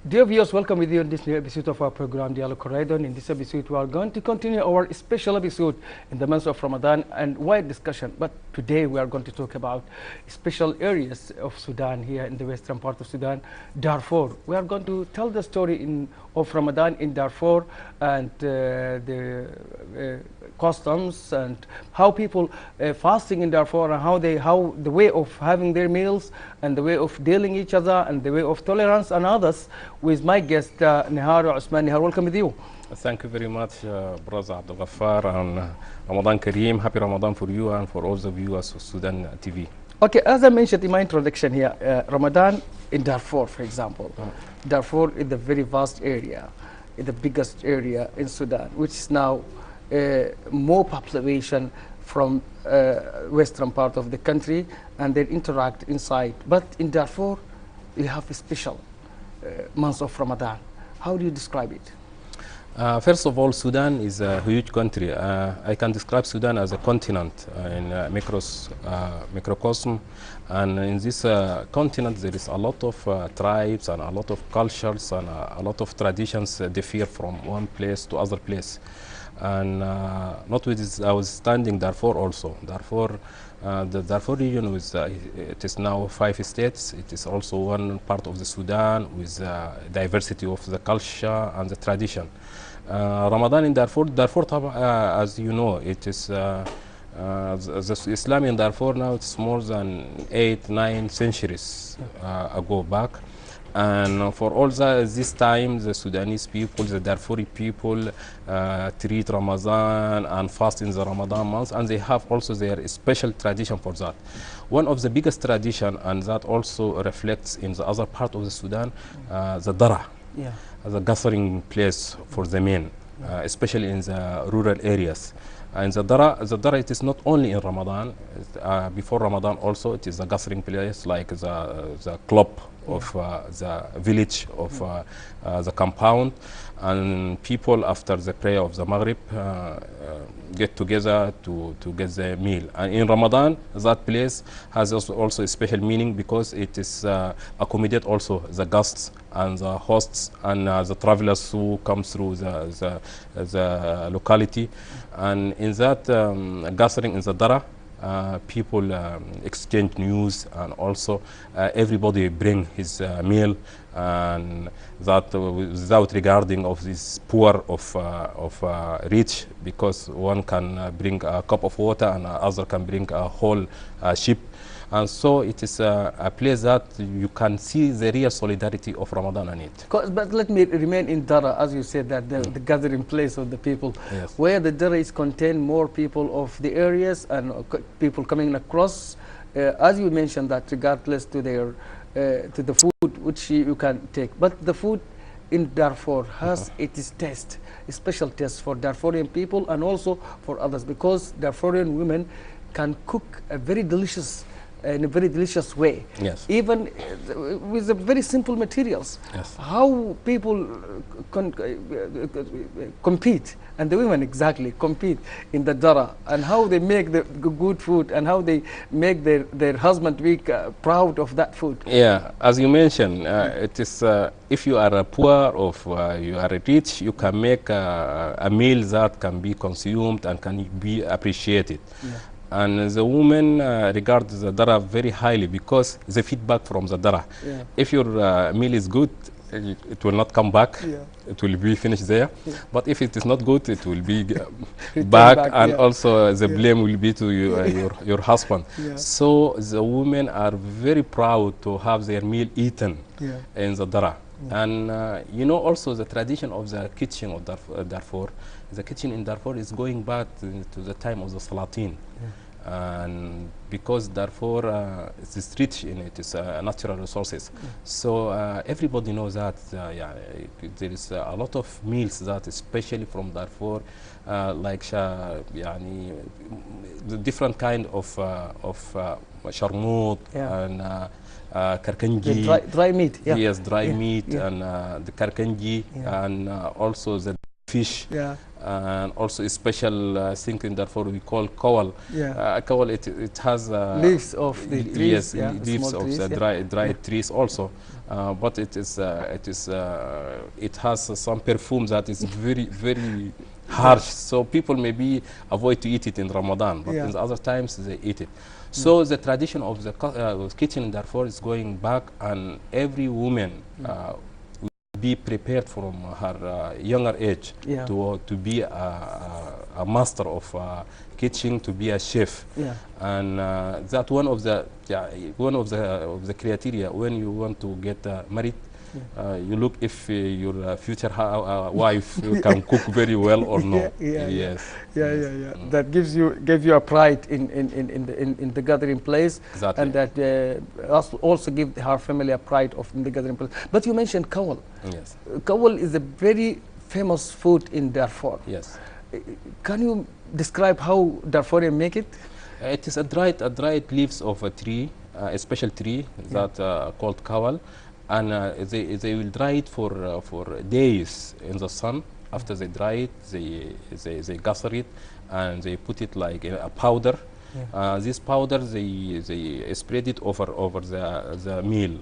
Dear viewers, welcome with you in this new episode of our program, Dialogue Corridor. In this episode, we are going to continue our special episode in the month of Ramadan and wide discussion. But today, we are going to talk about special areas of Sudan here in the western part of Sudan, Darfur. We are going to tell the story of Ramadan in Darfur and the customs and how people fasting in Darfur and how the way of having their meals and the way of dealing each other and the way of tolerance and others with my guest Nahar Osman. Nahar, welcome with you. Thank you very much, Brother Abdul Ghaffar, and Ramadan Kareem. Happy Ramadan for you and for all the viewers of Sudan TV. Okay, as I mentioned in my introduction here, Ramadan in Darfur, for example. Darfur is a very vast area, the biggest area in Sudan, which is now more population from western part of the country, and they interact inside. But in Darfur, we have a special month of Ramadan. How do you describe it? First of all, Sudan is a huge country. I can describe Sudan as a continent in microcosm, and in this continent there is a lot of tribes and a lot of cultures and a lot of traditions differ from one place to other place. And notwithstanding Darfur also. The Darfur region it is now 5 states. It is also one part of the Sudan with diversity of the culture and the tradition. Ramadan in Darfur, as you know, it is the Islam in Darfur now. It's more than 8-9 centuries ago back. And for all this time, the Sudanese people, the Darfuri people, treat Ramadan and fast in the Ramadan month, and they have also their special tradition for that. One of the biggest tradition, and that also reflects in the other part of the Sudan, the Dara, the gathering place for the men, especially in the rural areas. And the Dara, it is not only in Ramadan. Before Ramadan also, it is a gathering place like the club of the village of the compound, and people after the prayer of the Maghrib get together to get the meal. And in Ramadan, that place has also a special meaning because it is accommodate also the guests and the hosts and the travelers who come through the locality. And in that gathering in the Dara, people exchange news, and also everybody bring his meal, and that without regarding of this poor of rich, because one can bring a cup of water and other can bring a whole sheep. And so it is a place that you can see the real solidarity of Ramadan in it. But let me remain in Dara, as you said, that the gathering place of the people, where the Dara is contain more people of the areas and people coming across, as you mentioned, that regardless to their to the food which you can take. But the food in Darfur has its taste, a special taste for Darfurian people and also for others, because Darfurian women can cook a very delicious in a very delicious way, even with the very simple materials. How people compete, and the women exactly compete in the Dara, and how they make the good food and how they make their husband be proud of that food. Yeah, as you mentioned, it is if you are poor or you are rich, you can make a meal that can be consumed and can be appreciated. And the women regard the Dara very highly because the feedback from the Dara. If your meal is good, it will not come back. It will be finished there. But if it is not good, it will be back, and also the blame will be to your husband. So the women are very proud to have their meal eaten in the Dara. And you know, also the tradition of the kitchen of Darfur. The kitchen in Darfur is going back to the time of the Salatin. And because Darfur is rich in its natural resources, so everybody knows that there is a lot of meals that, especially from Darfur, like the different kind of sharmout and karkanji, dry meat. Yes, dry meat and the karkanji and also the fish. And also a special thing in Darfur we call kawal. Kawal, it has leaves of the trees. Yes, leaves of the dry trees also. but it has some perfume that is very harsh. So people maybe avoid to eat it in Ramadan, but in the other times they eat it. So the tradition of the kitchen in Darfur is going back, and every woman be prepared from her younger age to be a master of kitchen, to be a chef, and that one of the criteria when you want to get married. You look if your future wife can cook very well or not. That gave you a pride in the gathering place, and that also give her family a pride in the gathering place. But you mentioned kawal. Yes. Kawal is a very famous food in Darfur. Yes. Can you describe how Darfurian make it? It is a dried leaves of a tree, a special tree that called kawal. And they will dry it for days in the sun. After they dry it, they gather it and they put it like in a powder. This powder they spread it over the meal,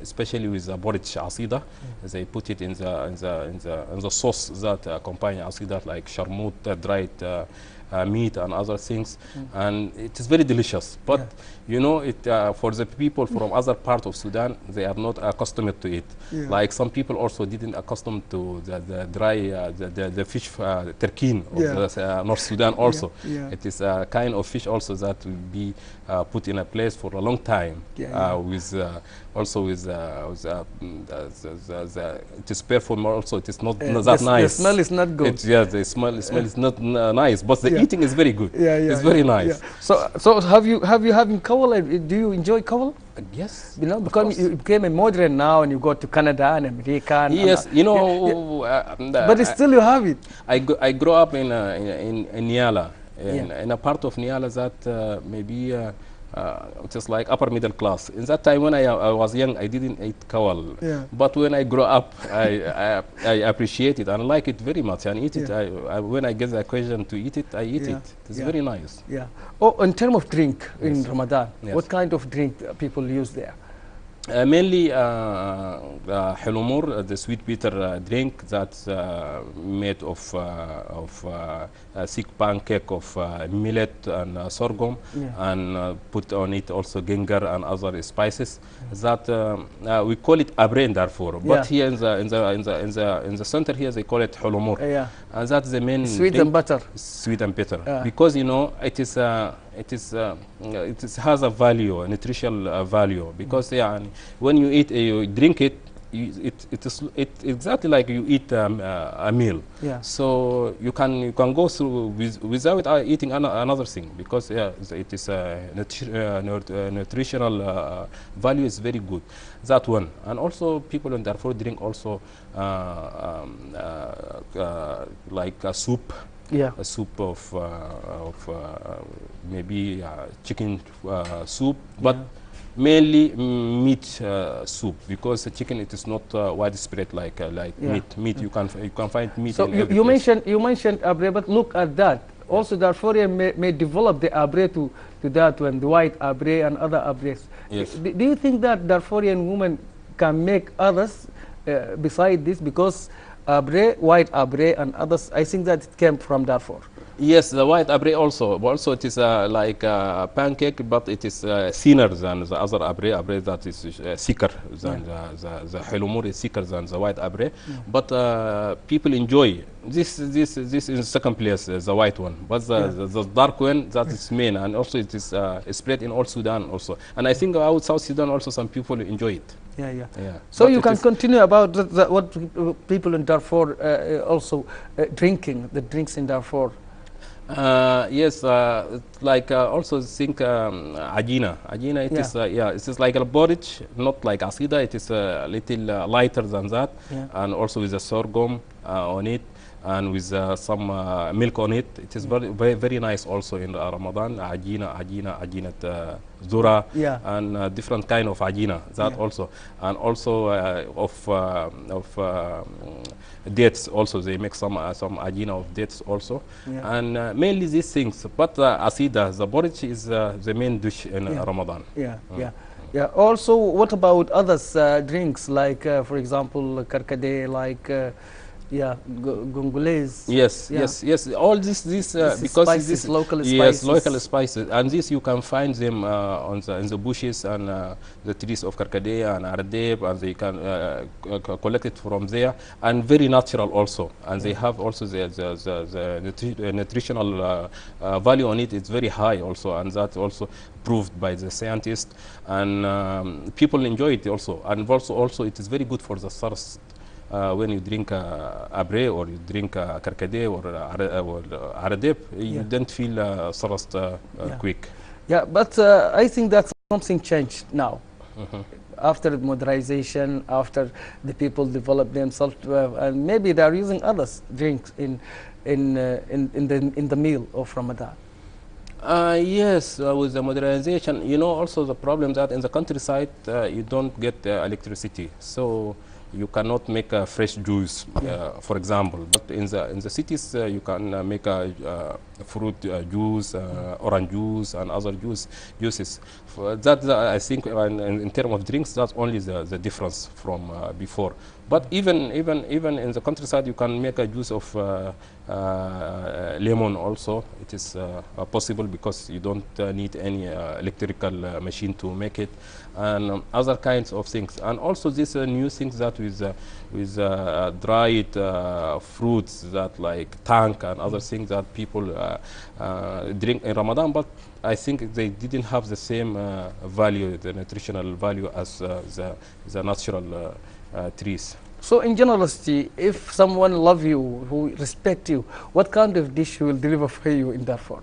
especially with the porridge asida. They put it in the sauce that accompany asida, like sharmut, dried meat and other things, and it is very delicious. But you know, for the people from other part of Sudan, they are not accustomed to it. Like some people also didn't accustomed to the dry the fish terkin of the North Sudan also. It is a kind of fish also that will be put in a place for a long time, with also with it is perfume also. It is not that nice. The smell is not good. The smell is not nice, but the eating is very good. It's very nice. So have you having kawal? Do you enjoy kawal? Yes. You know, because you became a modern now, and you go to Canada and America. Yes, you know. But still you have it. I grew up in Niala, in a part of Niala that maybe just like upper middle class. In that time when I was young, I didn't eat kawal. But when I grew up, I appreciate it and like it very much and eat it. When I get the occasion to eat it, I eat it. It's very nice. Oh, in terms of drink in Ramadan, what kind of drink people use there? Mainly hulumur, the sweet bitter drink that's made of thick pancake of millet and sorghum, and put on it also ginger and other spices. That we call it abre in Darfur, but here in the center here they call it hulumur. And that's the main sweet drink. And butter. Sweet and bitter, because you know it has a value, a nutritional value, because when you eat, you drink it, it's exactly like you eat a meal. So you can go through without eating another thing, because it is nutritional value is very good. That one, and also people in Darfur drink also like a soup. A soup of maybe chicken soup, but mainly meat soup, because the chicken it is not widespread like meat. You can find meat. So in you mentioned abre, but look at that. Also, Darfurian may develop the abre to that one, the white abre and other abres. Do you think that Darfurian women can make others beside this? Because abre, white abre and others, I think that it came from Darfur. Yes, the white abre also. Also, it is like a pancake, but it is thinner than the other abre. Abre that is thicker than the hulumur is thicker than the white abre. But people enjoy this in second place, the white one. But the dark one, that is main, and also it is spread in all Sudan also. And I think out South Sudan also some people enjoy it. So you can continue about what people in Darfur also drinking, the drinks in Darfur. Yes, like also think ajina. Ajina, it is it is like a porridge, not like asida. It is a little lighter than that, and also with a sorghum on it, and with some milk on it. It is very nice also in Ramadan. Ajina zura, and different kind of ajina that also, and also of dates also. They make some ajina of dates also, and mainly these things. But asida, the porridge is the main dish in Ramadan. Yeah. Also, what about others drinks like, for example, karkade, like yeah, gongoles. Yes, Yeah. yes, yes. All this, This is because spices, local yes, local spices. spices, and this you can find them on the in the bushes and the trees of Karkadea and Ardeb, and they can collect it from there, and very natural also, and they have also the nutritional value on it. It's very high also, and that also proved by the scientists, and people enjoy it also, and also it is very good for the thirst. When you drink abre or you drink karkade or aradeb, you don't feel thirst quick. Yeah, but I think that something changed now. After the modernization, after the people develop themselves, and maybe they are using others drinks in the meal of Ramadan. Yes, with the modernization, you know, also the problem that in the countryside you don't get electricity, so you cannot make a fresh juice, for example. But in the cities, you can make a fruit juice, orange juice, and other juices. That I think, in terms of drinks, that's only the difference from before. But even in the countryside, you can make a juice of lemon also. It is possible because you don't need any electrical machine to make it, and other kinds of things. And also these new things that with dried fruits, that like tank and other things that people drink in Ramadan, but I think they didn't have the same value, the nutritional value, as the natural trees. So in generosity, if someone love you, who respect you, what kind of dish will deliver for you in Darfur?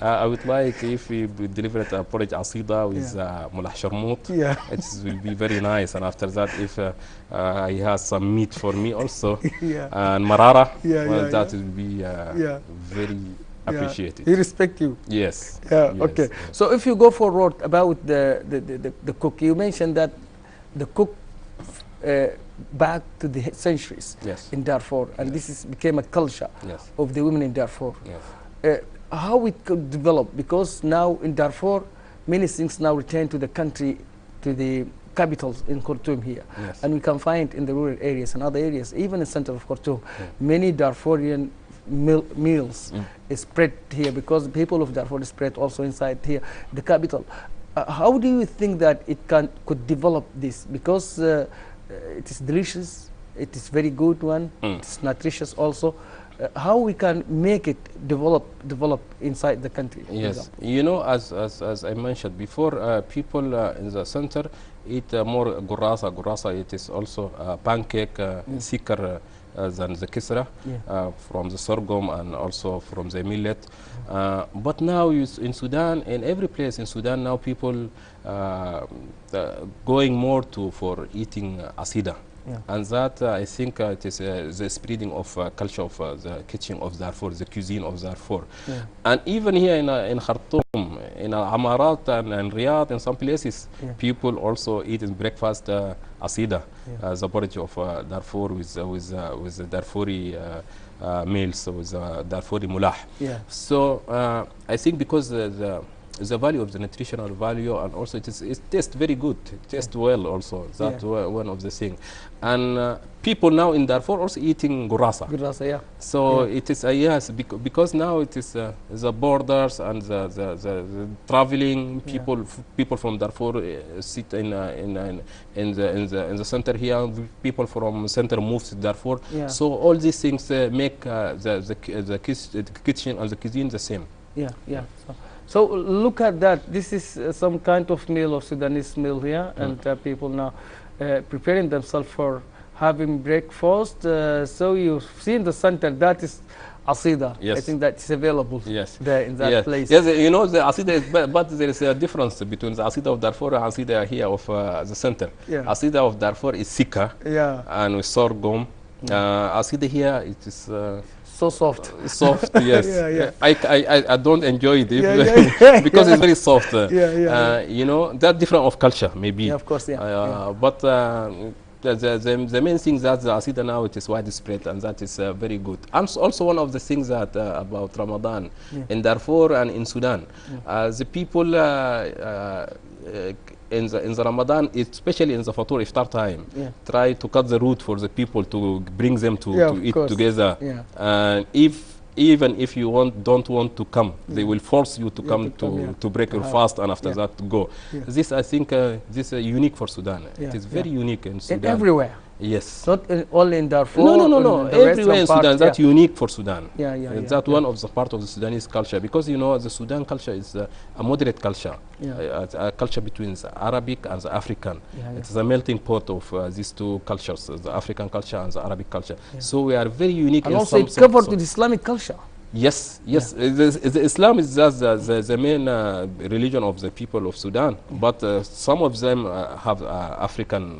I would like if we deliver a porridge asida with mulah sharmout. Yeah. It will be very nice. And after that, if he has some meat for me also, and marara, that will be very appreciated. He respect you. Yes. Yeah. Yes, Okay. yes. So if you go forward about the cook, you mentioned that the cook back to the centuries in Darfur, and this became a culture of the women in Darfur. Yes. How it could develop, because now in Darfur, many things now return to the country, to the capitals in Khartoum here, and we can find in the rural areas and other areas, even in the center of Khartoum, many Darfurian meals is spread here, because the people of Darfur is spread also inside here, the capital. How do you think that it could develop this? Because it is delicious, it is very good one, it's nutritious also. How we can make it develop inside the country? Yes, you know, as I mentioned before, people in the center eat more gurasa. Gurasa, it is also pancake, thicker than the kisra, from the sorghum and also from the millet. But now in Sudan, in every place in Sudan, now people going more for eating asida. And that I think it is the spreading of culture of the kitchen of Darfur, the cuisine of Darfur. And even here in Khartoum, in Amarat and Riyadh, in some places, people also eat in breakfast asida, the porridge of Darfur with the Darfuri meals, with Darfuri mulah. So I think because the value of the nutritional value, and also it tastes very good, it tastes well also. That's one of the things. And people now in Darfur also eating gurasa. Gurasa, so it is yes, because now it is the borders and the traveling people from Darfur sit in the center here. People from center move to Darfur. So all these things make the kitchen and the cuisine the same. So look at that. This is some kind of meal of Sudanese meal here, and people now preparing themselves for having breakfast. So you see in the center, that is asida. I think that is available there in that place. Yes, you know, the asida is, but there is a difference between the asida of Darfur and asida here of the center. Asida of Darfur is thicker and with sorghum. Asida here, it is so soft. Soft, yes. I don't enjoy it because it's very soft. You know, that's different of culture, maybe. Of course, But the main thing that the asida now, it is widespread, and that is very good. And also one of the things that about Ramadan in Darfur and in Sudan, the people in the Ramadan, especially in the Fatur Iftar time, try to cut the route for the people to bring them to eat together. And even if you don't want to come, they will force you to come to break your fast, and after that go. This, I think, this is unique for Sudan. It is very unique in Sudan. Everywhere. Yes. Not only in Darfur. No. Everywhere in Sudan. That's unique for Sudan. That's one of the part of the Sudanese culture, because you know the Sudan culture is a moderate culture, a culture between the Arabic and the African. It's a melting pot of these two cultures, the African culture and the Arabic culture. So we are very unique. And also it's covered with Islamic culture. Yes. The Islam is just the main religion of the people of Sudan, but some of them have African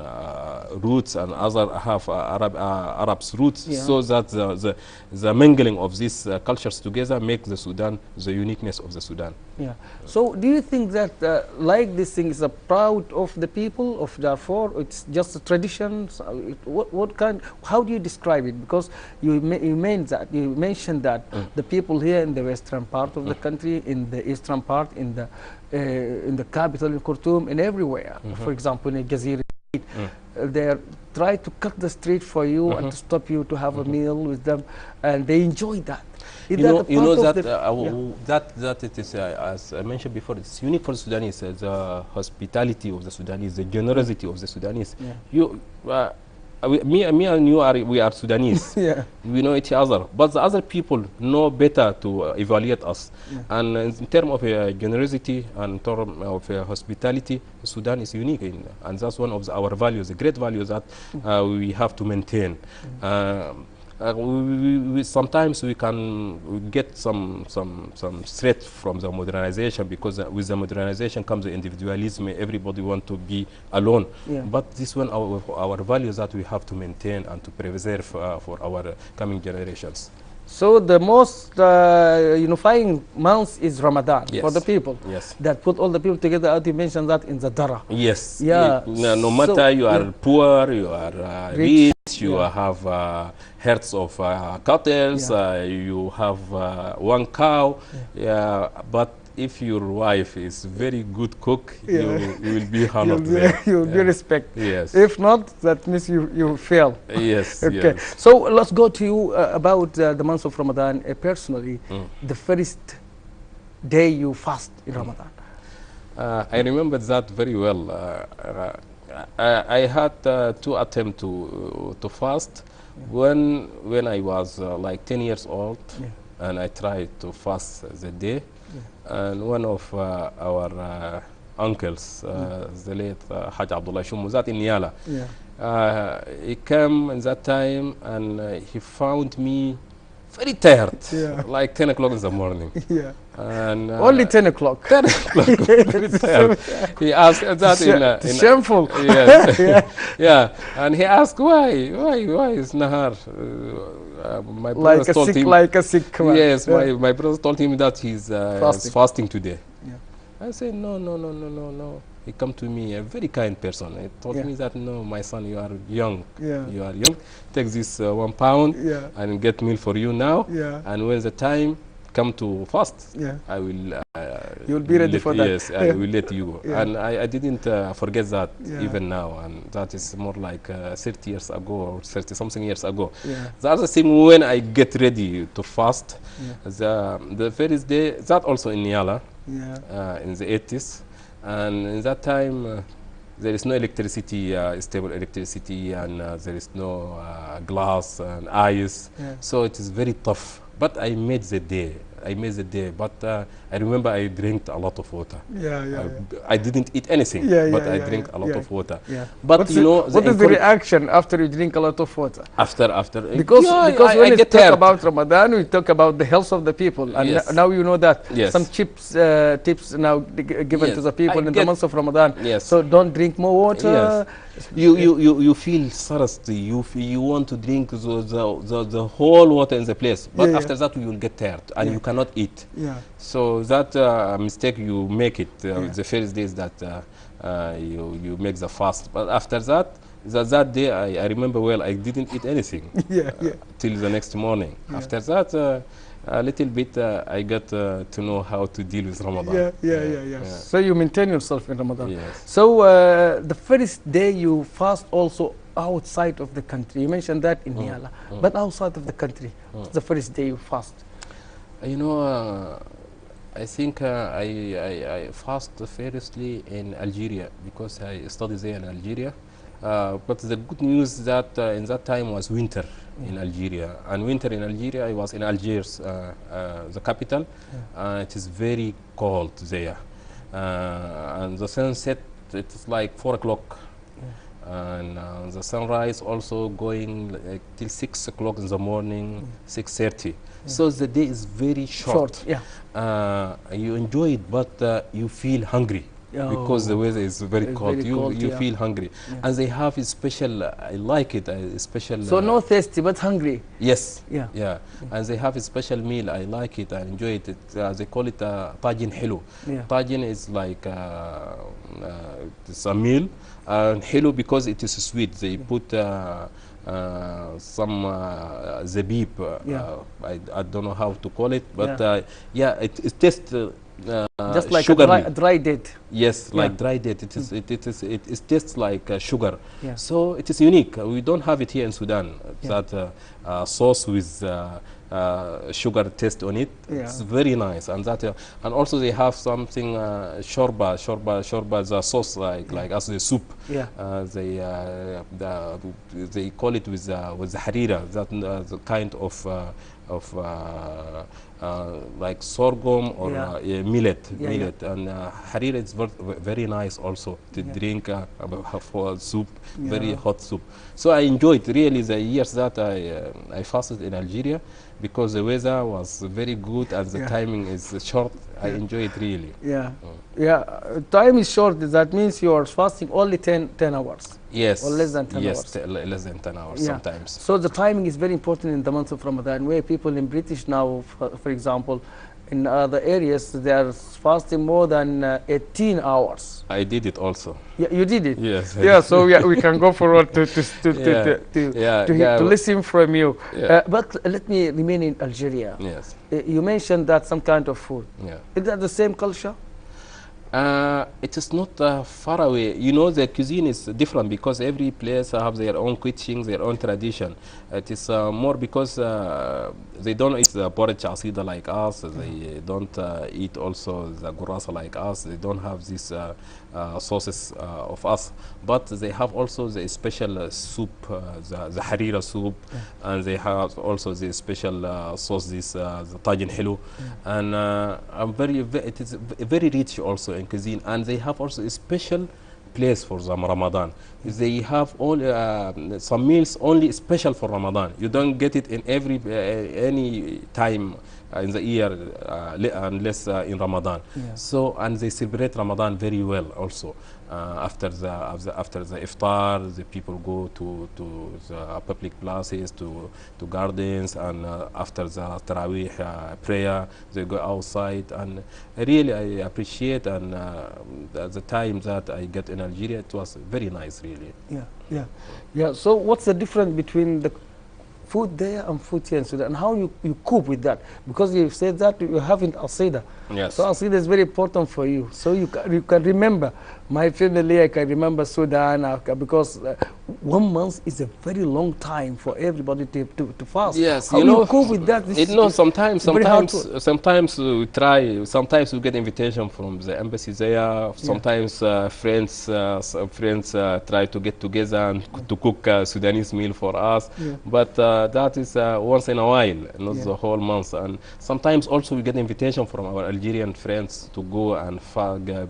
roots, and other have Arab's roots, so that the mingling of these cultures together make the Sudan the uniqueness of the Sudan. So do you think that like this thing is a proud of the people of Darfur? It's just a tradition? What kind? How do you describe it? Because you mentioned that the people here in the western part of the country, in the eastern part, in the capital in Khartoum, and everywhere. For example, in Jazeera, they try to cut the street for you and to stop you to have a meal with them, and they enjoy that. You know that it is, as I mentioned before, it's unique for Sudanese, the hospitality of the Sudanese, the generosity of the Sudanese. Me and you we are Sudanese. We know each other, but the other people know better to evaluate us. And in terms of generosity and in terms of hospitality, Sudan is unique, and that's one of our values, the great values that we have to maintain. Sometimes we can get some threat from the modernization, because with the modernization comes the individualism. Everybody wants to be alone. But this one, our values that we have to maintain and to preserve for our coming generations. So the most unifying month is Ramadan for the people. That put all the people together. As you mentioned that in the Dara. No matter you are poor, you are rich, you have herds of cattle, you have one cow, but if your wife is very good cook, you will be honored. You will be respected. If not, that means you fail. Okay. So let's go to you about the month of Ramadan personally. The first day you fast in Ramadan. I remember that very well. I had 2 attempts to fast. When I was like 10 years old, and I tried to fast the day. And one of our uncles, the late Haj Abdullah Shumuzat in Niala, he came in that time, and he found me very tired, like 10 o'clock in the morning. And only 10 o'clock. 10 o'clock, very tired. He asked that in shameful. And he asked why is Nahar? My brother told him like a sick man. Yes, my brother told him that he's fasting today. I said no. He come to me, a very kind person. He told me that no, my son, you are young. You are young. Take this 1 pound and get meal for you now. And when the time come to fast, I will. You'll be ready for that. Yes, I will let you. And I didn't forget that even now. And that is more like 30 years ago or 30 something years ago. The other thing, when I get ready to fast, the first day, that also in Niala, in the 80s. And in that time, there is no electricity, stable electricity, and there is no glass and ice. So it is very tough. But I made the day. But I remember I drank a lot of water. I didn't eat anything, but I drank a lot of water. But what is the reaction after you drink a lot of water? After because when we talk about Ramadan, we talk about the health of the people, and now you know that some tips now given to the people in the month of Ramadan. So don't drink more water. You feel thirsty. You want to drink the whole water in the place, but after that you will get tired and you cannot eat. So that mistake you make it the first days that you make the fast, but after that day I remember well, I didn't eat anything till the next morning. After that a little bit I got to know how to deal with Ramadan. Yeah. So you maintain yourself in Ramadan. Yes. So the first day you fast also outside of the country. You mentioned that in Niala, but outside of the country, what's the first day you fast? You know, I think I fast firstly in Algeria because I studied there in Algeria. But the good news that in that time was winter in Algeria, and winter in Algeria, I was in Algiers, the capital. It is very cold there, and the sunset, it's like 4 o'clock, and the sunrise also going like till 6 o'clock in the morning, 6:30. So the day is very short. You enjoy it, but you feel hungry. Because the weather is very cold, you feel hungry, and they have a special. I like it. A special. So no thirsty, but hungry. Yes. And they have a special meal. I like it. I enjoy it. They call it tajin hilo. Tajin is like it's a meal, and hilo because it is sweet. They put some zabib. I don't know how to call it, but it tastes. Just like a dry date. Yes, like dry date. It tastes like sugar. So it is unique. We don't have it here in Sudan. That sauce with sugar taste on it. It's very nice, and and also they have something shorba, the sauce like as the soup. They call it with the harira, that the kind of like sorghum or millet, and harira is very nice also to drink for soup, very hot soup. So I enjoyed really the years that I fasted in Algeria because the weather was very good and the timing is short. I enjoy it really. Time is short. That means you are fasting only 10 hours. Yes. Or less than 10 hours. Yes, less than 10 hours sometimes. So the timing is very important in the month of Ramadan, where people in British now, for example, in other areas, they are fasting more than 18 hours. I did it also. You did it? Yes. So we can go forward to listen from you. But let me remain in Algeria. Yes. You mentioned that some kind of food. Is that the same culture? It is not far away. You know, the cuisine is different because every place have their own kitchen, their own tradition. It is more because they don't eat the porridge asida like us. They don't eat also the gurasa like us. They don't have these sauces of us. But they have also the special soup, the harira soup, and they have also the special sauce, the tajin hilo. And it is very rich also in cuisine, and they have also a special place for the Ramadan. They have all some meals only special for Ramadan. You don't get it in any time in the year unless in Ramadan. So, and they celebrate Ramadan very well also. After the iftar, the people go to the public places, to gardens, and after the Taraweeh prayer, they go outside. And really, I appreciate and the time that I get in Algeria, it was very nice, really. So, what's the difference between the food there and food here in Sudan, and how you cope with that? Because you said that you haven't asida. So asida is very important for you. So you can remember my family. I can remember Sudan because 1 month is a very long time for everybody to fast. How you cope with that? Sometimes we try. Sometimes we get invitation from the embassy there. Sometimes friends try to get together and to cook Sudanese meal for us. But that is once in a while, not the whole month. And sometimes also we get invitation from our Algerian friends to go and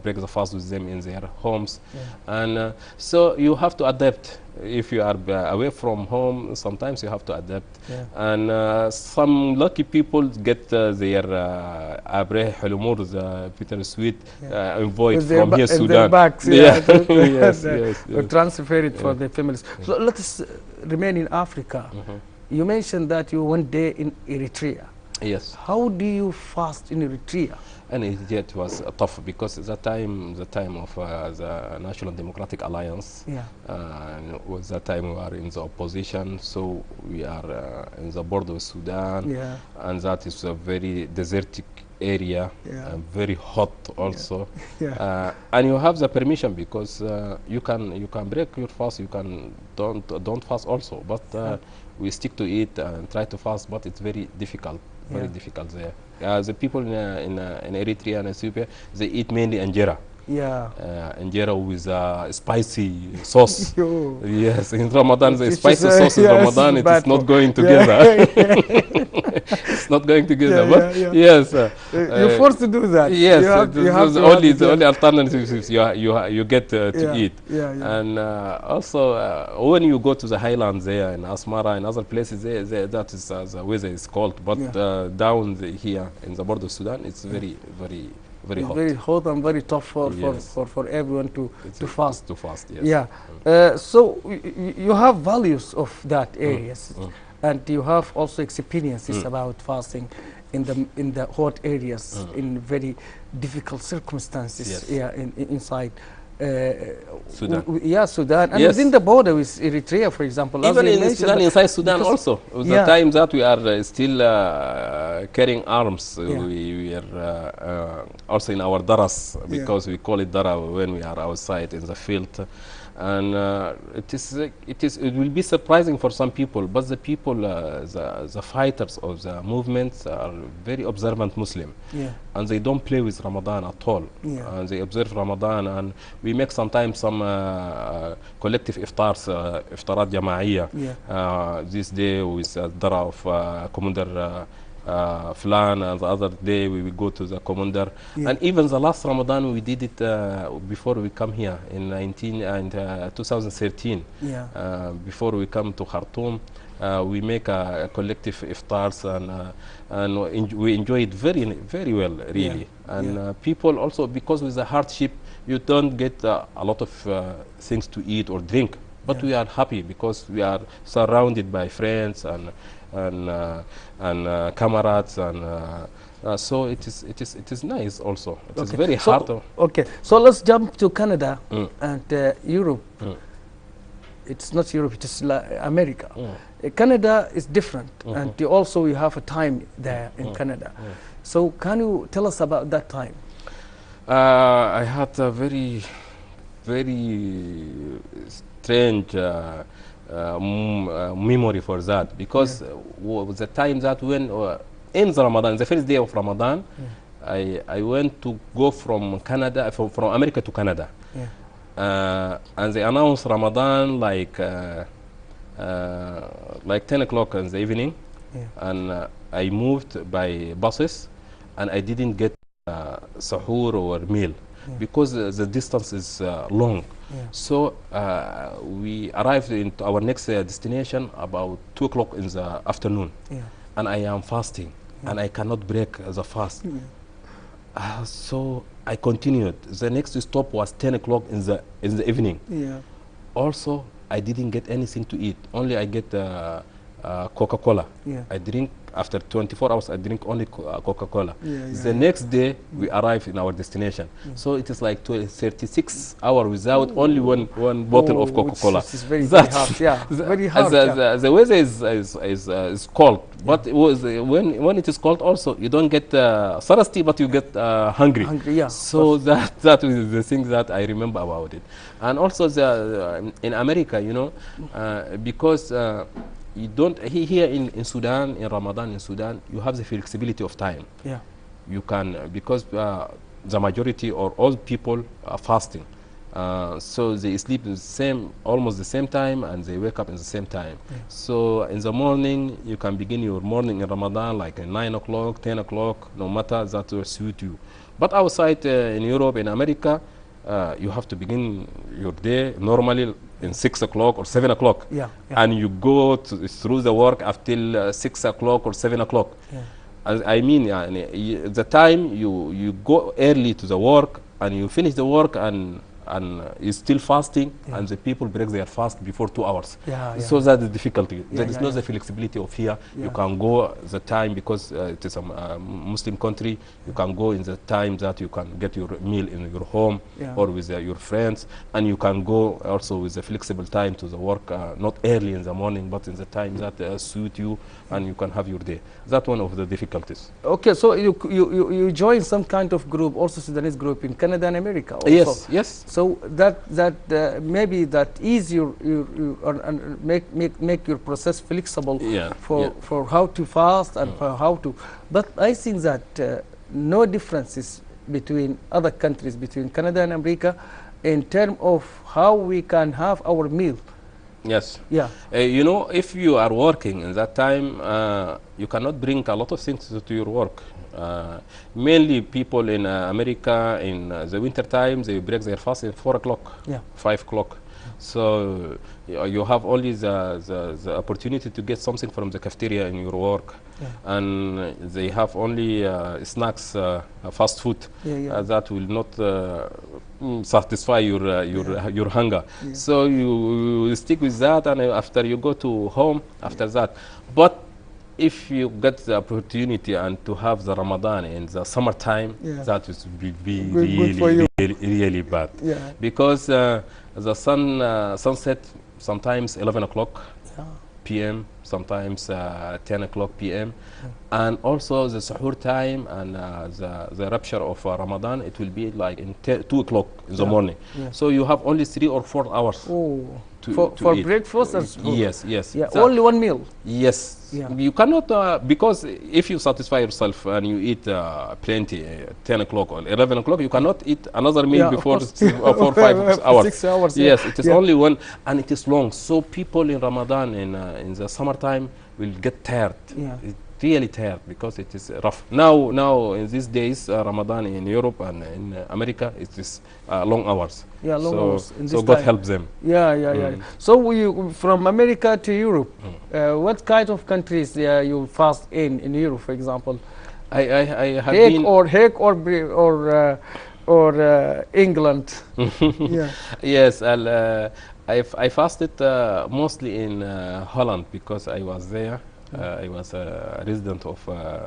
break the fast with them in their homes. And so you have to adapt. If you are away from home, sometimes you have to adapt. And some lucky people get their abreh hulumur, the bittersweet envoy from here, Sudan. Transfer it for their families. So let us remain in Africa. You mentioned that you one day in Eritrea. Yes. How do you fast in Eritrea? And it was tough because the time of the National Democratic Alliance, Yeah. was the time we are in the opposition, so we are in the border with Sudan, Yeah. and that is a very desertic area, Yeah. very hot also. Yeah. And you have the permission because you can break your fast, you can don't fast also, but we stick to it and try to fast, but it's very difficult. Very Yeah. difficult there. The people in Eritrea and Ethiopia, they eat mainly injera. Yeah. Injera with spicy sauce. Yo. Yes, in Ramadan, the Which spicy is, sauce in yes, Ramadan, it bad is not for- going Yeah. together. It's not going together. Yeah, But yeah, yes, You're forced to do that. yes, You have, you have the to have only it, the yeah. only alternative is you get to Yeah, eat. yeah, yeah. And also when you go to the highlands there in Asmara and other places there that is the weather is cold, but Yeah. down here in the border of Sudan it's very It's hot. very hot and very tough Yes. for everyone to fast. To fast, yes. Yeah. So you have values of that areas, and you have also experiences about fasting in the hot areas in very difficult circumstances. Yes. Yeah, inside. Sudan. Sudan, and Yes. within the border with Eritrea, for example. as Even you in mentioned, Sudan, inside Sudan also, the Yeah. time that we are still carrying arms, Yeah. we are also in our daras, because we call it dara when we are outside in the field. And it will be surprising for some people, but the people, the fighters of the movements are very observant Muslim. Yeah. And they don't play with Ramadan at all. Yeah. And they observe Ramadan, and we make sometimes some collective iftars, iftarat jama'iyya. Yeah. This day with Dara of Commander Flan, and the other day we will go to the commander. Yeah. And even the last Ramadan we did it before we come here in 2013. Yeah. Before we come to Khartoum, we make a collective iftars, and we enjoy it very well, really. Yeah. And Yeah. people also, because with the hardship, you don't get a lot of things to eat or drink. But Yeah. we are happy because we are surrounded by friends and comrades, and so it is nice also. It is very hard. Okay, so let's jump to Canada and Europe. It's not Europe, it is America. Canada is different, and you have a time there in Canada. So can you tell us about that time? I had a very strange memory for that, because the time that when in the Ramadan, the first day of Ramadan, I went to go from Canada, from America to Canada. And they announced Ramadan like 10 o'clock in the evening. And I moved by buses, and I didn't get sahur or meal because the distance is long. So we arrived into our next destination about 2 o'clock in the afternoon. And I am fasting, and I cannot break the fast. So I continued. The next stop was 10 o'clock in the evening. Also, I didn't get anything to eat. Only I get Coca-Cola. I drink, after 24 hours, I drink only Coca-Cola. The next day, we arrive in our destination. So it is like 36 hours without only one bottle of Coca-Cola. This is very hard. Yeah, very hard. The weather is cold, but it was, when it is cold also, you don't get thirsty, but you get hungry. So that was the thing that I remember about it. And also in America, you know, because you don't here in Sudan, in Ramadan in Sudan, you have the flexibility of time. You can, because the majority or all people are fasting, so they sleep almost the same time, and they wake up in the same time. So in the morning, you can begin your morning in Ramadan like at 9 o'clock, 10 o'clock, no matter, that will suit you. But outside in Europe, in America, you have to begin your day normally in 6 o'clock or 7 o'clock. And you go through the work until 6 o'clock or 7 o'clock. I mean, the time you go early to the work, and you finish the work, and and is still fasting, and the people break their fast before 2 hours. So yeah. that is difficulty. There is yeah, not yeah. the flexibility of here. Yeah. You can go the time, because it is a Muslim country. You can go in the time that you can get your meal in your home or with your friends, and you can go also with a flexible time to the work, not early in the morning, but in the time that suit you, and you can have your day. That's one of the difficulties. Okay, so you join some kind of group, also Sudanese group in Canada and America also. Yes, yes. So that maybe that ease and make your process flexible for how to fast and for how to. But I think that no differences between other countries, between Canada and America, in terms of how we can have our meal. Yes. Yeah. You know, if you are working in that time, you cannot bring a lot of things to your work. Mainly people in America in the winter time, they break their fast at 4 o'clock, 5 o'clock. So you have only the opportunity to get something from the cafeteria in your work, and they have only snacks, fast food that will not satisfy your hunger. So you stick with that, and after you go to home after that. But if you get the opportunity and to have the Ramadan in the summertime, that will be really bad, because the sunset sometimes 11 o'clock p.m., sometimes 10 o'clock p.m. And also the suhoor time and the rupture of Ramadan, it will be like in 2 o'clock in the morning. So you have only 3 or 4 hours for eat. breakfast and suhoor. Yes. Only one meal. Yes. You cannot, because if you satisfy yourself and you eat plenty, 10 o'clock or 11 o'clock, you cannot eat another meal before 4 or 5 hours. 6 hours. Yes, it is only one, and it is long. So people in Ramadan, in the summertime, will get tired. Really tired, because it is rough. Now in these days, Ramadan in Europe and in America, it is long hours. Long hours. So God help them. So from America to Europe, what kind of countries you fast in Europe, for example? I have been Hague or England. Yes, I fasted mostly in Holland, because I was there. I was a resident of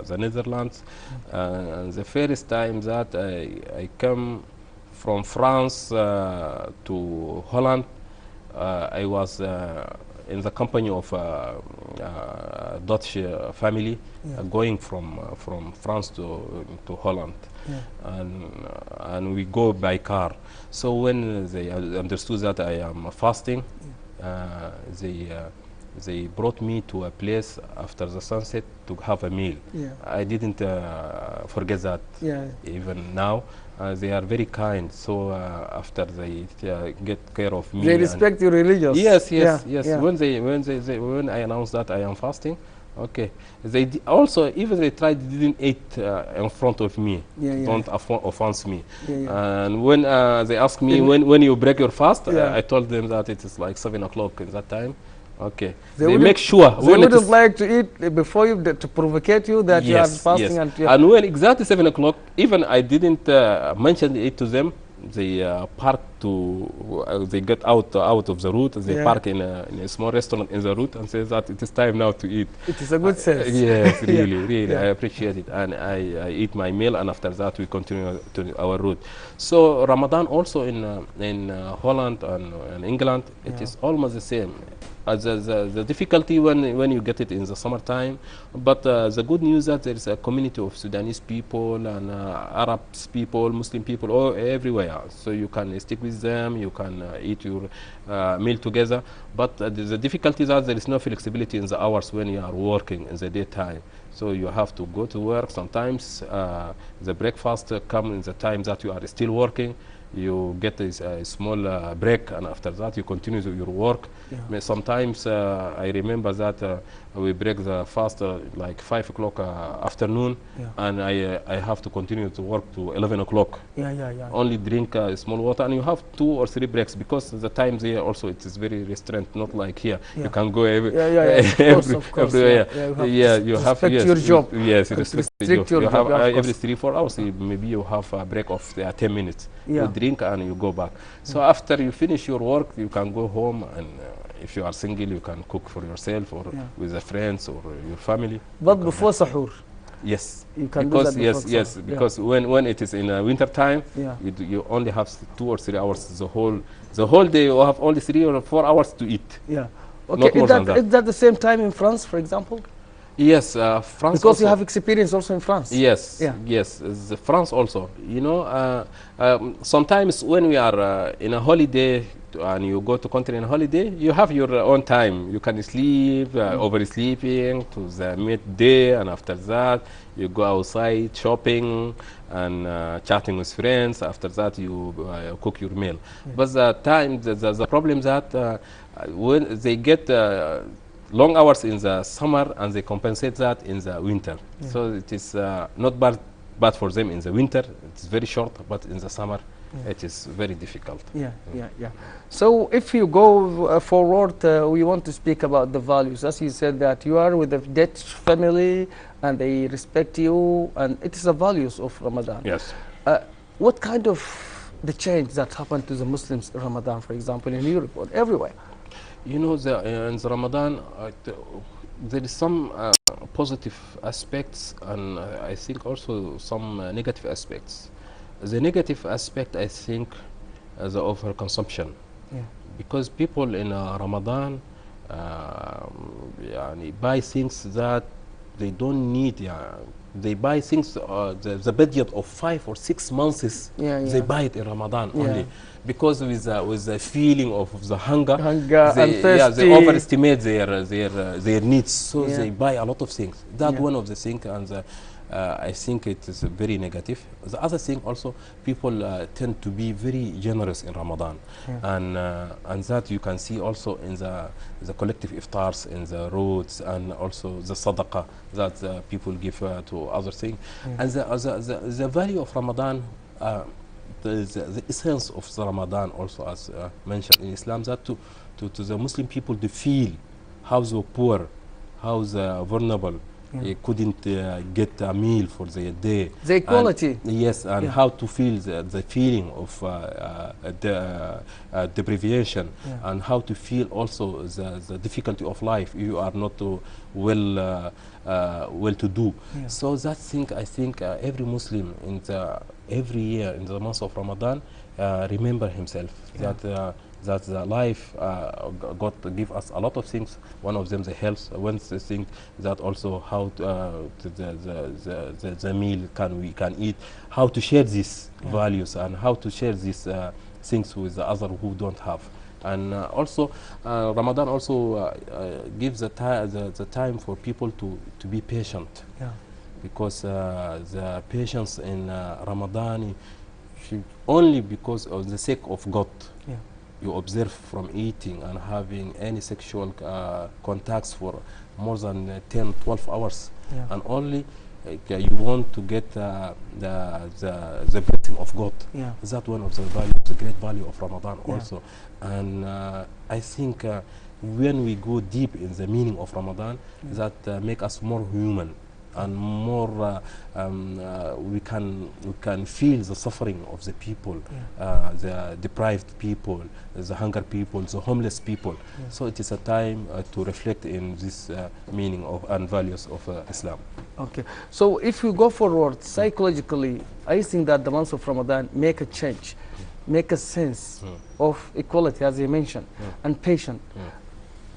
the Netherlands. And the first time that I come from France to Holland, I was in the company of a Dutch family, going from France to Holland. And we go by car. So when they understood that I am fasting, they brought me to a place after the sunset to have a meal. I didn't forget that even now. They are very kind. So after they get care of me, they respect your religion. Yes. When I announced that I am fasting, okay, they also, even they didn't eat in front of me. Don't offense me. And when they asked me when you break your fast, I told them that it is like 7 o'clock in that time. Okay. They make sure. They wouldn't like to eat before you, to provocate you that you are fasting. And when exactly 7 o'clock, even I didn't mention it to them. They park they get out of the route. They park in a small restaurant in the route and say that it is time now to eat. It is a good sense. Yes, really, I appreciate it. And I eat my meal, and after that we continue to our route. So Ramadan also in Holland and England, it is almost the same. The difficulty when you get it in the summertime, but the good news that there is a community of Sudanese people and Arabs people, Muslim people, all everywhere. So you can stick with them, you can eat your meal together. But the difficulty is that there is no flexibility in the hours when you are working in the daytime. So you have to go to work. Sometimes the breakfast comes in the time that you are still working. You get a small break, and after that you continue your work. Sometimes I remember that we break the fast like 5 o'clock afternoon, Yeah. and I have to continue to work to 11 o'clock. Yeah, yeah, yeah. Only drink small water, and you have 2 or 3 breaks, because the time there also it is very restrained, not like here. Yeah. You can go every Yeah, yeah, yeah. Of course, everywhere. Yeah, you have to You have, respect yes, your job. yes, And respect restrict your your job. You job, have yeah, of every course. 3-4 hours, maybe you have a break of 10 minutes. Yeah. You drink and you go back. So after you finish your work, you can go home, and if you are single, you can cook for yourself or with the friends or your family. But before sahur, yes, you can because do that before yes, sahur. because when it is in winter time, Yeah. you only have 2 or 3 hours the whole day. You have only 3 or 4 hours to eat. Yeah. Not Okay, more than that. is that the same time in France, for example? Yes, France. Because also, you have experience also in France. yes, Yeah. yes, France also. You know, sometimes when we are in a holiday and you go to country in a holiday, you have your own time. You can sleep, oversleeping to the midday, and after that you go outside shopping and chatting with friends. After that you cook your meal. But the problem that when they get long hours in the summer, and they compensate that in the winter. Yeah. So it is not bad for them in the winter. It's very short, but in the summer it is very difficult. Yeah, yeah, yeah. So if you go forward, we want to speak about the values. As you said that you are with the Dutch family and they respect you, and it is the values of Ramadan. Yes. What kind of the change that happened to the Muslims in Ramadan, for example, in Europe or everywhere? You know, in the Ramadan, there is some positive aspects, and I think also some negative aspects. The negative aspect, I think, the overconsumption. Yeah. Because people in Ramadan buy things that they don't need. They buy things, the budget of 5 or 6 months, they buy it in Ramadan only. Because with the feeling of the hunger and they thirsty. overestimate their needs, so they buy a lot of things. That's one of the things, and I think it is very negative. The other thing also, people tend to be very generous in Ramadan, and that you can see also in the collective iftars in the roads, and also the sadaqah that people give to other things. And the value of Ramadan, the essence of the Ramadan also, as mentioned in Islam, that to the Muslim people to feel how the poor, how the vulnerable couldn't get a meal for their day. The equality. And yes, and how to feel the feeling of deprivation, and how to feel also the difficulty of life. You are not well to do. So that thing, I think every Muslim every year in the month of Ramadan remember himself that the life God give us a lot of things. One of them the health. One thing that also how the meal we can eat. How to share these values, and how to share these things with the other who don't have. And also Ramadan also gives the time for people to be patient. Because the patience in Ramadan only because of the sake of God. You observe from eating and having any sexual contacts for more than 10-12 hours, and only you want to get the blessing of God. That's one of the values, the great value of Ramadan also. And I think when we go deep in the meaning of Ramadan, that make us more human, and more we can feel the suffering of the people, the deprived people, the hunger people, the homeless people. So it is a time to reflect in this meaning of and values of Islam. Okay, so if you go forward psychologically, I think that the month of Ramadan make a change, make a sense of equality, as you mentioned, and patience.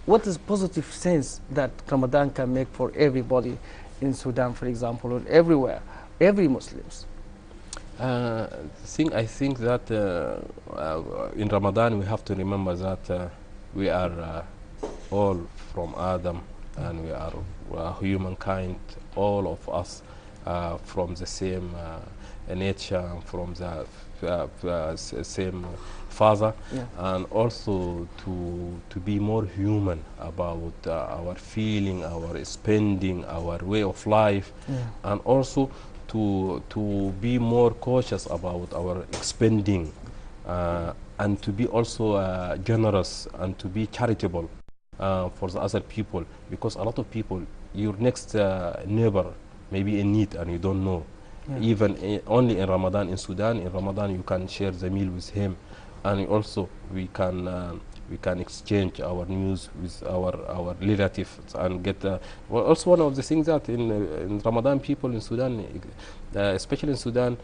What is positive sense that Ramadan can make for everybody in Sudan, for example, or everywhere, every Muslims? I think that in Ramadan we have to remember that we are all from Adam, and we are humankind, all of us from the same nature, from the same father, Yeah. and also to be more human about our feeling, our spending, our way of life, Yeah. and also to be more cautious about our spending, and to be also generous and to be charitable for the other people, because a lot of people, your next neighbor may be in need and you don't know. Yeah. Even only in Ramadan, in Sudan, in Ramadan you can share the meal with him, and also we can exchange our news with our relatives and get. Well, also one of the things that in Ramadan, people in Sudan, especially in Sudan,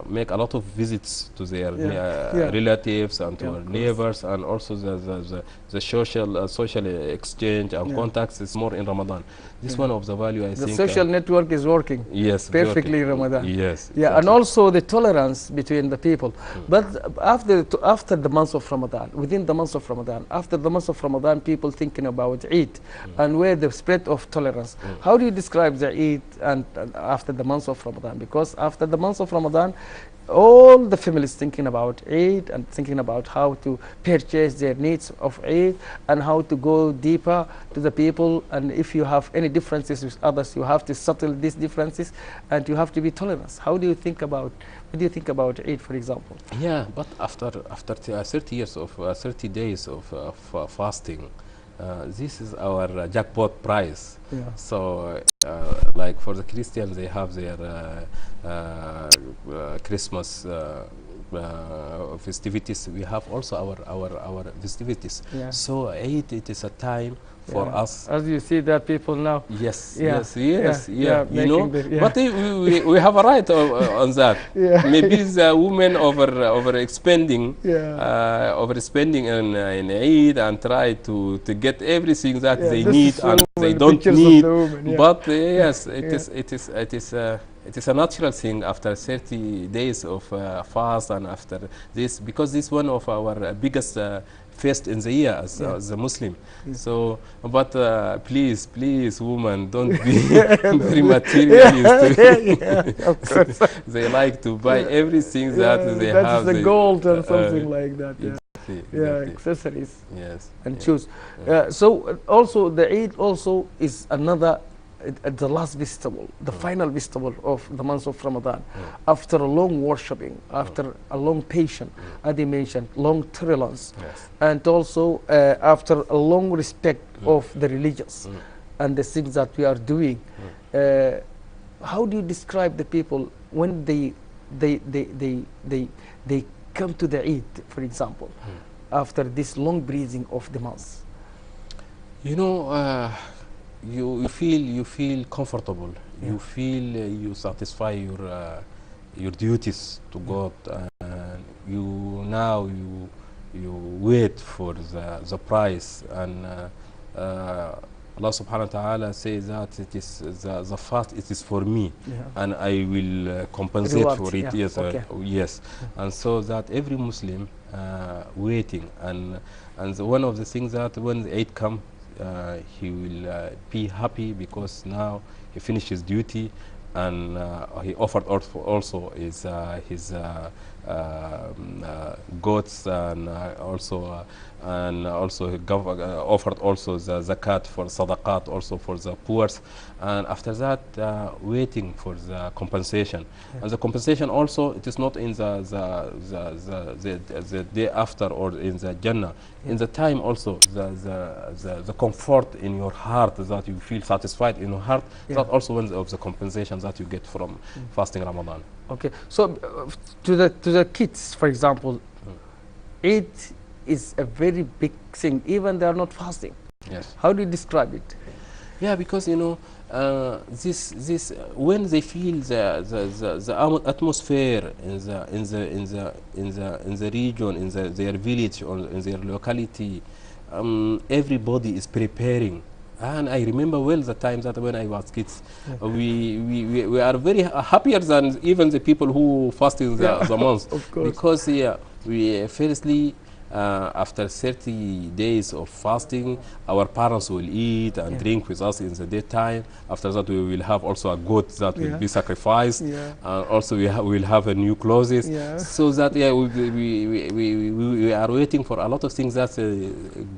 make a lot of visits to their Yeah. relatives and to Yeah, our of course. neighbors, and also the social exchange and Yeah. contacts is more in Ramadan. This Yeah. one of the value, I The think. social network is working Yes, perfectly in working. Ramadan. Yes, Yeah, and exactly. also the tolerance between the people. But after the month of Ramadan, within the month of Ramadan, after the month of Ramadan, people thinking about Eid and where the spread of tolerance. How do you describe the Eid and after the month of Ramadan? Because after the month of Ramadan, all the families thinking about Eid and thinking about how to purchase their needs of Eid and how to go deeper to the people. And if you have any differences with others, you have to settle these differences and you have to be tolerant. How do you think about, what do you think about Eid, for example? Yeah, but after 30 years of 30 days of fasting, this is our jackpot prize. Yeah. So, like for the Christians, they have their Christmas festivities. We have also our festivities. Yeah. So Eid, it is a time for Yeah. us. As you see that people now. Yes, Yeah, yes, yes, yeah, yeah. yeah, You know, making the- yeah. but we have a right on that. Yeah. Maybe the women over expending, Yeah. overspending in Eid and try to get everything that Yeah, they this need is and so they many don't pictures of need. the women, yeah. But yes, Yeah. it is a natural thing after 30 days of fast, and after this, because this is one of our biggest feast in the year as a Muslim. Yeah. So, but please, women, don't be very materialist. Yeah, of course. They like to buy everything that they that have. is the they- gold or something like that. Yeah. Exactly, Yeah, exactly. accessories Yes. and yeah. shoes. So also the Eid also is another, the last festival, the final festival of the month of Ramadan. After a long worshipping, after a long patience, as they mentioned, long tolerance, Yes. and also after a long respect of the religious and the things that we are doing. How do you describe the people when they come to the Eid, for example, after this long breathing of the month? You know, you feel comfortable. Yeah. You feel you satisfy your duties to God, and you wait for the prize, and Allah subhanahu wa ta'ala says that it is the fast, it is for me, Yeah. and I will compensate Reward, for it. yeah, Yes, okay. yes, and so that every Muslim waiting, and one of the things that when the Eid come, he will be happy because now he finished his duty, and he offered also his goats, and also he offered also the zakat for sadaqat, also for the poor, and after that waiting for the compensation. And the compensation also, it is not in the day after or in the Jannah. In the time also, the comfort in your heart, that you feel satisfied in your heart, that also one of the compensations that you get from fasting Ramadan. Okay, so to the kids, for example, Eid is a very big thing, even they are not fasting. Yes. How do you describe it? Yeah, because you know, this when they feel the atmosphere in the region, in their village or in their locality, everybody is preparing. And I remember well the time that when I was kids, we are very happier than even the people who fasted the month. Of course. Because we firstly after 30 days of fasting, our parents will eat and drink with us in the daytime. After that, we will have also a goat that will be sacrificed. And also we will have a new clothes. So that we are waiting for a lot of things. That's a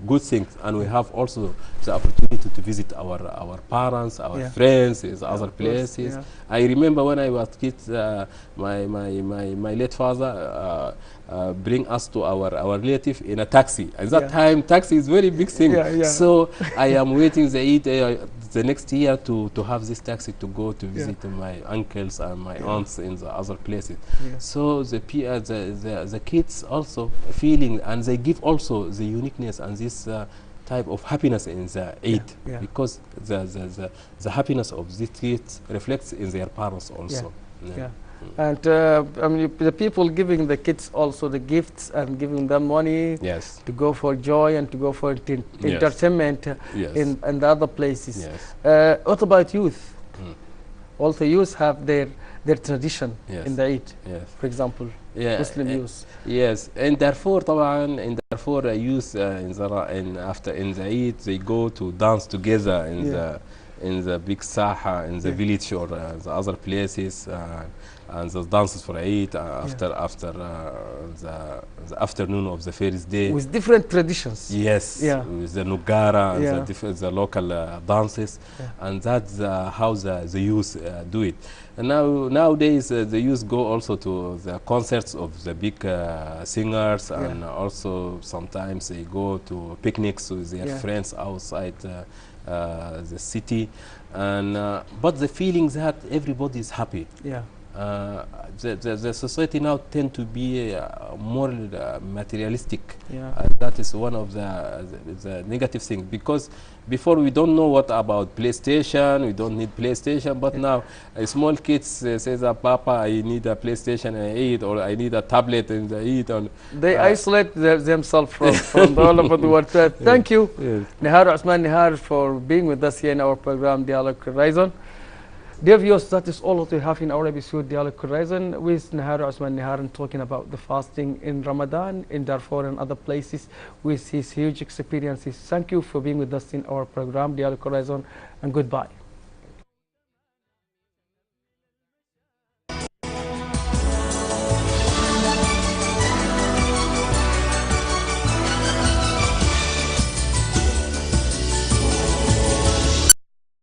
good thing. And we have also the opportunity to visit our parents, our friends, in other places. I remember when I was kid, my late father bring us to our relative in a taxi. At that time, taxi is very big thing. So I am waiting the next year to have this taxi to go to visit my uncles and my aunts in the other places. So the kids also feeling, and they give also the uniqueness and this type of happiness in the Eid, because the happiness of these kids reflects in their parents also. And I mean, the people giving the kids also the gifts and giving them money to go for joy and to go for entertainment in the other places. What about youth? Also, youth have their tradition in the Eid, for example, Muslim youth. And therefore, in Darfur, youth after in the Eid, they go to dance together in the big saha in the village or the other places. And the dances for Eid after the afternoon of the first day. With different traditions. With the Nugara and the local dances. And that's how the youth do it. And nowadays the youth go also to the concerts of the big singers, and also sometimes they go to picnics with their friends outside the city. And but the feeling that everybody is happy. The society now tend to be more materialistic. That is one of the negative things, because before we don't know what about PlayStation, we don't need PlayStation, but now small kids say that, Papa, I need a PlayStation and I eat, or I need a tablet and I eat. And they isolate themselves from all over the world. Thank you, Nahar, Osman Nahar, for being with us here in our program, Dialogue Horizon. Dear viewers, that is all that we have in our episode, Dialogue Horizon, with Nahar Osman Nahar, talking about the fasting in Ramadan, in Darfur and other places, with his huge experiences. Thank you for being with us in our program, Dialogue Horizon, and goodbye.